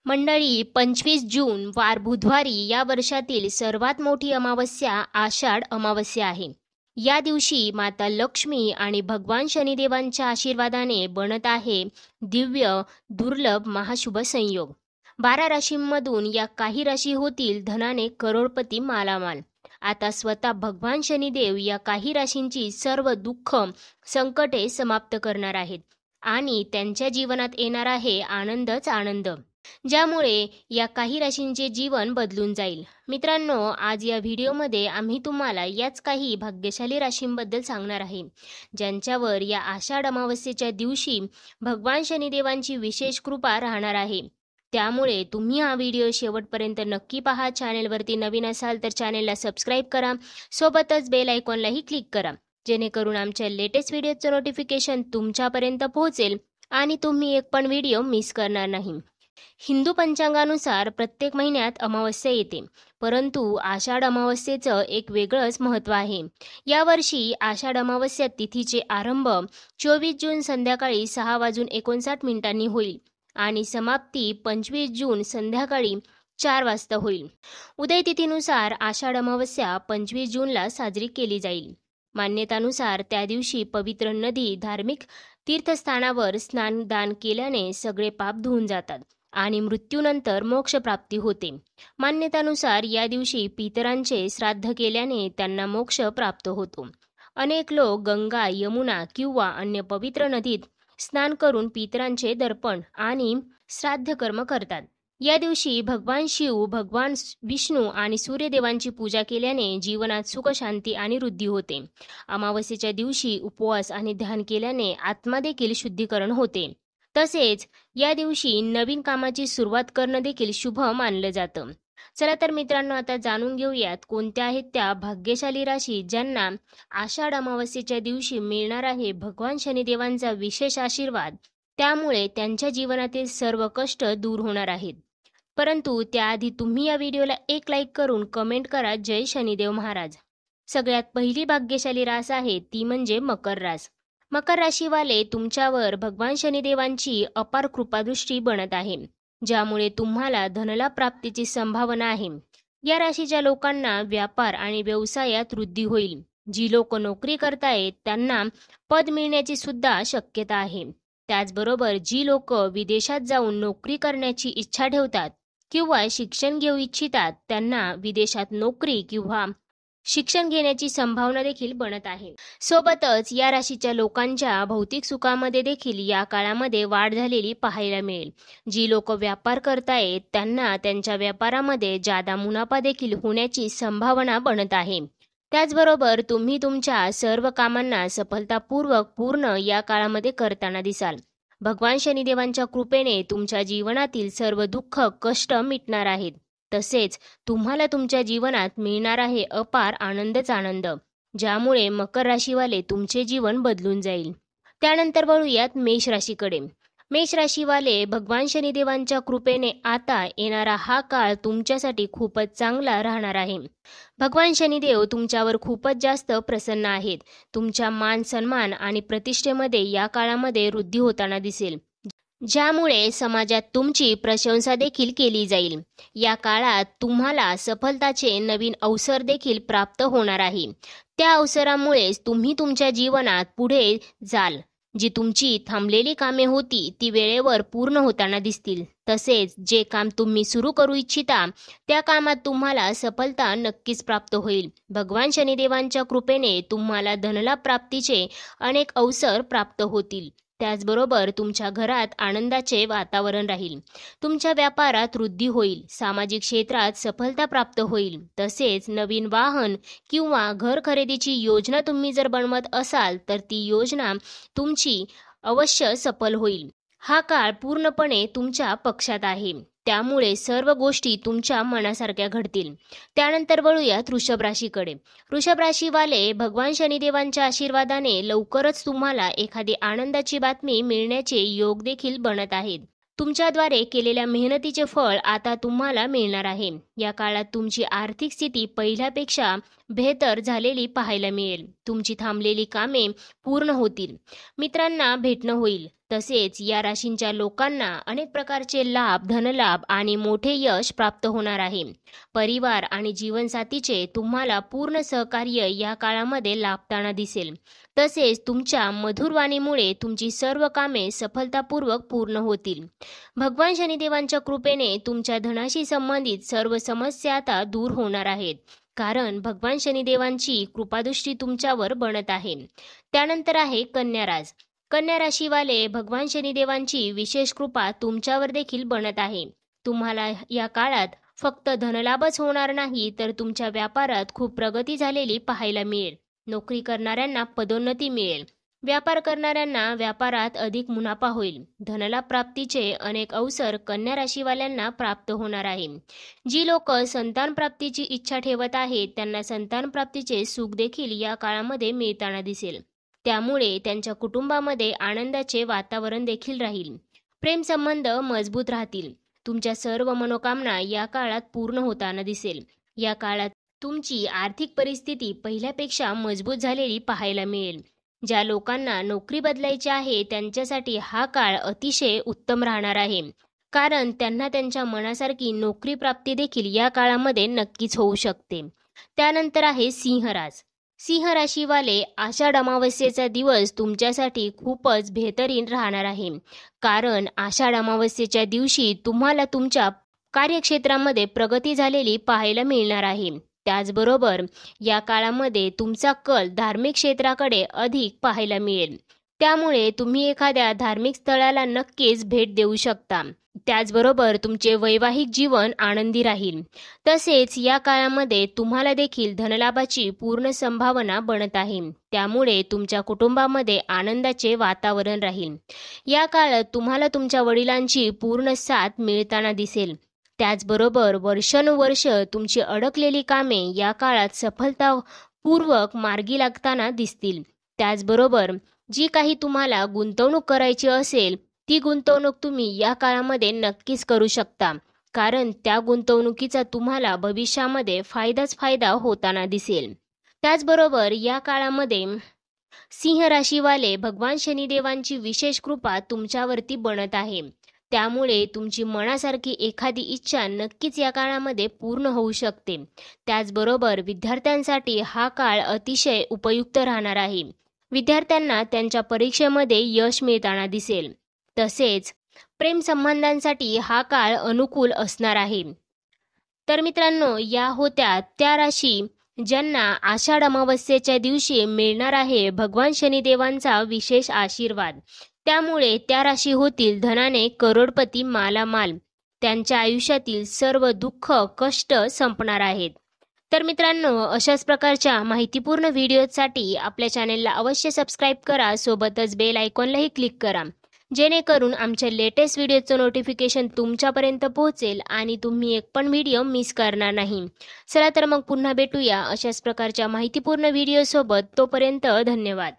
मंडळी, 25 जून वार बुधवारी या वर्षातील सर्वात मोठी अमावस्या आषाढ अमावस्या आहे. या दिवशी माता लक्ष्मी आणि भगवान शनिदेवांच्या आशीर्वादाने बनत आहे दिव्य दुर्लभ महाशुभ संयोग. 12 राशींमधून या काही राशी होतील धनाने करोडपती मालामाल. आता स्वतः भगवान शनिदेव या काही राशींची सर्व दुःख संकटे समाप्त करणार आहेत आणि त्यांच्या जीवनात येणार आहे आनंदच आनंद, ज्यामुळे या काही राशींचे जीवन बदलून जाईल. मित्रांनो, आज या व्हिडिओमध्ये आम्ही तुम्हाला याच काही भाग्यशाली राशींबद्दल सांगणार आहे, ज्यांच्यावर या आषाढ अमावस्येच्या दिवशी भगवान शनिदेवांची विशेष कृपा राहणार आहे. त्यामुळे तुम्ही हा व्हिडिओ शेवटपर्यंत नक्की पहा. चॅनेलवरती नवीन असाल तर चॅनेलला सबस्क्राईब करा, सोबतच बेल आयकॉनलाही क्लिक करा, जेणेकरून आमच्या लेटेस्ट व्हिडिओचं नोटिफिकेशन तुमच्यापर्यंत पोहोचेल आणि तुम्ही एक पण व्हिडिओ मिस करणार नाही. हिंदू पंचांगानुसार प्रत्येक महिन्यात अमावस्या येते, परंतु आषाढ अमावस्येचं एक वेगळंच महत्त्व आहे. यावर्षी आषाढ अमावस्या तिथीचे आरंभ 24 जून संध्याकाळी 6:59 होईल आणि समाप्ती 25 जून संध्याकाळी 4 वाजता होईल. उदय तिथीनुसार आषाढ अमावस्या 25 जूनला साजरी केली जाईल. मान्यतानुसार त्या दिवशी पवित्र नदी, धार्मिक तीर्थस्थानावर स्नानदान केल्याने सगळे पाप धुवून जातात आणि मृत्यूनंतर मोक्षप्राप्ती होते. मान्यतानुसार या दिवशी पितरांचे श्राद्ध केल्याने त्यांना मोक्ष प्राप्त होतो. अनेक लोक गंगा, यमुना किंवा अन्य पवित्र नदीत स्नान करून पितरांचे दर्पण आणि श्राद्ध कर्म करतात. या दिवशी भगवान शिव, भगवान विष्णू आणि सूर्यदेवांची पूजा केल्याने जीवनात सुख, शांती आणि वृद्धी होते. अमावस्येच्या दिवशी उपवास आणि ध्यान केल्याने आत्मा देखील शुद्धीकरण होते. तसेच या दिवशी नवीन कामाची सुरुवात करणं देखील शुभ मानलं जातं. चला तर मित्रांनो, आता जाणून घेऊयात कोणत्या आहेत त्या भाग्यशाली राशी ज्यांना आषाढ अमावस्येच्या दिवशी मिळणार आहे भगवान शनिदेवांचा विशेष आशीर्वाद. त्यामुळे त्यांच्या जीवनातील सर्व कष्ट दूर होणार आहेत. परंतु त्याआधी तुम्ही या व्हिडिओला एक लाईक करून कमेंट करा, जय शनिदेव महाराज. सगळ्यात पहिली भाग्यशाली रास आहे ती म्हणजे मकर रास. मकर राशीवाले, तुमच्यावर भगवान शनिदेवांची अपार कृपादृष्टी बनत आहे, ज्यामुळे तुम्हाला धनलाभ प्राप्तीची संभावना आहे. या राशीच्या लोकांना व्यापार आणि व्यवसायात वृद्धी होईल. जी लोक नोकरी करतायत त्यांना पद मिळण्याची सुद्धा शक्यता आहे. त्याचबरोबर जी लोक विदेशात जाऊन नोकरी करण्याची इच्छा ठेवतात किंवा शिक्षण घेऊ इच्छितात त्यांना विदेशात नोकरी किंवा शिक्षण घेण्याची संभावना देखील बनत आहे. सोबतच या राशीच्या लोकांच्या भौतिक सुखामध्ये देखील या काळामध्ये वाढ झालेली पाहायला मिळेल. जी लोक व्यापार करतायत त्यांना त्यांच्या व्यापारामध्ये जादा मुनाफा देखील होण्याची संभावना बनत आहे. त्याचबरोबर तुम्ही तुमच्या सर्व कामांना सफलतापूर्वक पूर्ण या काळामध्ये करताना दिसाल. भगवान शनिदेवांच्या कृपेने तुमच्या जीवनातील सर्व दुःख, कष्ट मिटणार आहेत. तसेच तुम्हाला तुमच्या जीवनात मिळणार आहे अपार आनंदच आनंद, ज्यामुळे मकर राशीवाले तुमचे जीवन बदलून जाईल. त्यानंतर वळूयात मेष राशीकडे. मेष राशीवाले, भगवान शनिदेवांच्या कृपेने आता येणारा हा काळ तुमच्यासाठी खूपच चांगला राहणार आहे. भगवान शनिदेव तुमच्यावर खूपच जास्त प्रसन्न आहेत. तुमच्या मान, सन्मान आणि प्रतिष्ठेमध्ये या काळामध्ये वृद्धी होताना दिसेल, ज्यामुळे समाजात तुमची प्रशंसा देखील केली जाईल. या काळात तुम्हाला सफलताचे नवीन अवसर देखील प्राप्त होणार आहे. त्या अवसरामुळेच तुम्ही तुमच्या जीवनात पुढे जाल. जी तुमची थांबलेली कामे होती ती वेळेवर पूर्ण होताना दिसतील. तसेच जे काम तुम्ही सुरू करू इच्छिता त्या कामात तुम्हाला सफलता नक्कीच प्राप्त होईल. भगवान शनिदेवांच्या कृपेने तुम्हाला धनलाभ प्राप्तीचे अनेक अवसर प्राप्त होतील. त्याचबरोबर तुमच्या घरात आनंदाचे वातावरण राहील. तुमच्या व्यापारात वृद्धी होईल. सामाजिक क्षेत्रात सफलता प्राप्त होईल. तसेच नवीन वाहन किंवा घर खरेदीची योजना तुम्ही जर बनवत असाल तर ती योजना तुमची अवश्य सफल होईल. हा काळ पूर्णपणे तुमच्या पक्षात आहे, त्यामुळे सर्व गोष्टी तुमच्या मनासारख्या घडतील. त्यानंतर वळूयात वृषभ राशीकडे. वृषभ राशीवाले, भगवान शनिदेवांच्या आशीर्वादाने लवकरच तुम्हाला एखादी आनंदाची बातमी मिळण्याचे योग देखील बनत आहेत. तुमच्याद्वारे केलेल्या मेहनतीचे फळ आता तुम्हाला मिळणार आहे. या काळात तुमची आर्थिक स्थिती पहिल्यापेक्षा बेहतर झालेली पाहायला मिळेल. तुमची थांबलेली कामे पूर्ण होतील, मित्रांना भेटणं होईल. तसेच या राशींच्या लोकांना अनेक प्रकारचे लाभ, धनलाभ आणि मोठे यश प्राप्त होणार आहे. परिवार आणि जीवनसाथीचे तुम्हाला पूर्ण सहकार्य या काळामध्ये लाभताना दिसेल. तसेच तुमच्या मधुर वाणीमुळे तुमची सर्व कामे सफलतापूर्वक पूर्ण होतील. भगवान शनिदेवांच्या कृपेने तुमच्या धनाशी संबंधित सर्व समस्या आता दूर होणार आहेत, कारण भगवान शनिदेवांची कृपादृष्टी तुमच्यावर बनत आहे. त्यानंतर आहे कन्या रास. कन्या राशीवाले भगवान शनिदेवांची विशेष कृपा तुमच्यावर देखील बनत आहे. तुम्हाला या काळात फक्त धनलाभच होणार नाही, तर तुमच्या व्यापारात खूप प्रगती झालेली पाहायला मिळेल. नोकरी करणाऱ्यांना पदोन्नती मिळेल. व्यापार करणाऱ्यांना व्यापारात अधिक मुनाफा होईल. धनलाभ प्राप्तीचे अनेक अवसर कन्या राशीवाल्यांना प्राप्त होणार आहे. जी लोक संतान प्राप्तीची इच्छा ठेवत आहेत, त्यांना संतान प्राप्तीचे सुख देखील या काळामध्ये मिळताना दिसेल. त्यामुळे त्यांच्या कुटुंबामध्ये आनंदाचे वातावरण देखील राहील. प्रेमसंबंध मजबूत राहतील. तुमच्या सर्व मनोकामना या काळात पूर्ण होताना दिसेल. या काळात तुमची आर्थिक परिस्थिती पहिल्यापेक्षा मजबूत झालेली पाहायला मिळेल. ज्या लोकांना नोकरी बदलायची आहे, त्यांच्यासाठी हा काळ अतिशय उत्तम राहणार आहे, कारण त्यांना त्यांच्या मनासारखी नोकरी प्राप्ती देखील या काळामध्ये नक्कीच होऊ शकते. त्यानंतर आहे सिंह रास. सिंह राशीवाले आषाढ अमावस्येचा दिवस तुमच्यासाठी खूपच बेहतरीन राहणार आहे, कारण आषाढ अमावस्येच्या दिवशी तुम्हाला तुमच्या कार्यक्षेत्रामध्ये प्रगती झालेली पाहायला मिळणार आहे. त्याचबरोबर या काळामध्ये तुमचा कल धार्मिक क्षेत्राकडे अधिक पाहायला मिळेल. त्यामुळे तुम्ही एखाद्या धार्मिक स्थळाला नक्कीच भेट देऊ शकता. त्याचबरोबर तुमचे वैवाहिक जीवन आनंदी राहील. तसेच या काळामध्ये तुम्हाला देखील धनलाभाची पूर्ण संभावना बनत आहे. त्यामुळे तुमच्या कुटुंबामध्ये आनंदाचे वातावरण राहील. या काळात तुम्हाला तुमच्या वडिलांची पूर्ण साथ मिळताना दिसेल. त्याचबरोबर वर्षानुवर्ष तुमची अडकलेली कामे या काळात सफलतापूर्वक मार्गी लागताना दिसतील. त्याचबरोबर जी काही तुम्हाला गुंतवणूक करायची असेल, ती गुंतवणूक तुम्ही या काळामध्ये नक्कीच करू शकता, कारण त्या गुंतवणुकीचा तुम्हाला भविष्यामध्ये फायदाच फायदा होताना दिसेल. त्याचबरोबर या काळामध्ये सिंह राशीवाले भगवान शनिदेवांची विशेष कृपा तुमच्यावरती बनत आहे. त्यामुळे तुमची मनासारखी एखादी इच्छा नक्कीच या काळामध्ये पूर्ण होऊ शकते. त्याचबरोबर विद्यार्थ्यांसाठी हा काळ अतिशय उपयुक्त राहणार आहे. विद्यार्थ्यांना त्यांच्या परीक्षेमध्ये यश मिळताना दिसेल. तसेच प्रेमसंबंधांसाठी हा काळ अनुकूल असणार आहे. तर मित्रांनो, या होत्या त्या राशी ज्यांना आषाढ अमावस्येच्या दिवशी मिळणार आहे भगवान शनिदेवांचा विशेष आशीर्वाद. त्यामुळे त्या राशी होतील धनाने करोडपती, मालामाल. त्यांच्या आयुष्यातील सर्व दुःख, कष्ट संपणार आहेत. तर मित्रांनो, अशाच प्रकारच्या माहितीपूर्ण व्हिडिओसाठी आपल्या चॅनेलला अवश्य सबस्क्राईब करा. सोबतच बेल आयकॉनलाही क्लिक करा, जेणेकरून आमच्या लेटेस्ट व्हिडिओचं नोटिफिकेशन तुमच्यापर्यंत पोहोचेल आणि तुम्ही एक पण व्हिडिओ मिस करणार नाही. चला तर मग पुन्हा भेटूया अशाच प्रकारच्या माहितीपूर्ण व्हिडिओसोबत. तोपर्यंत धन्यवाद.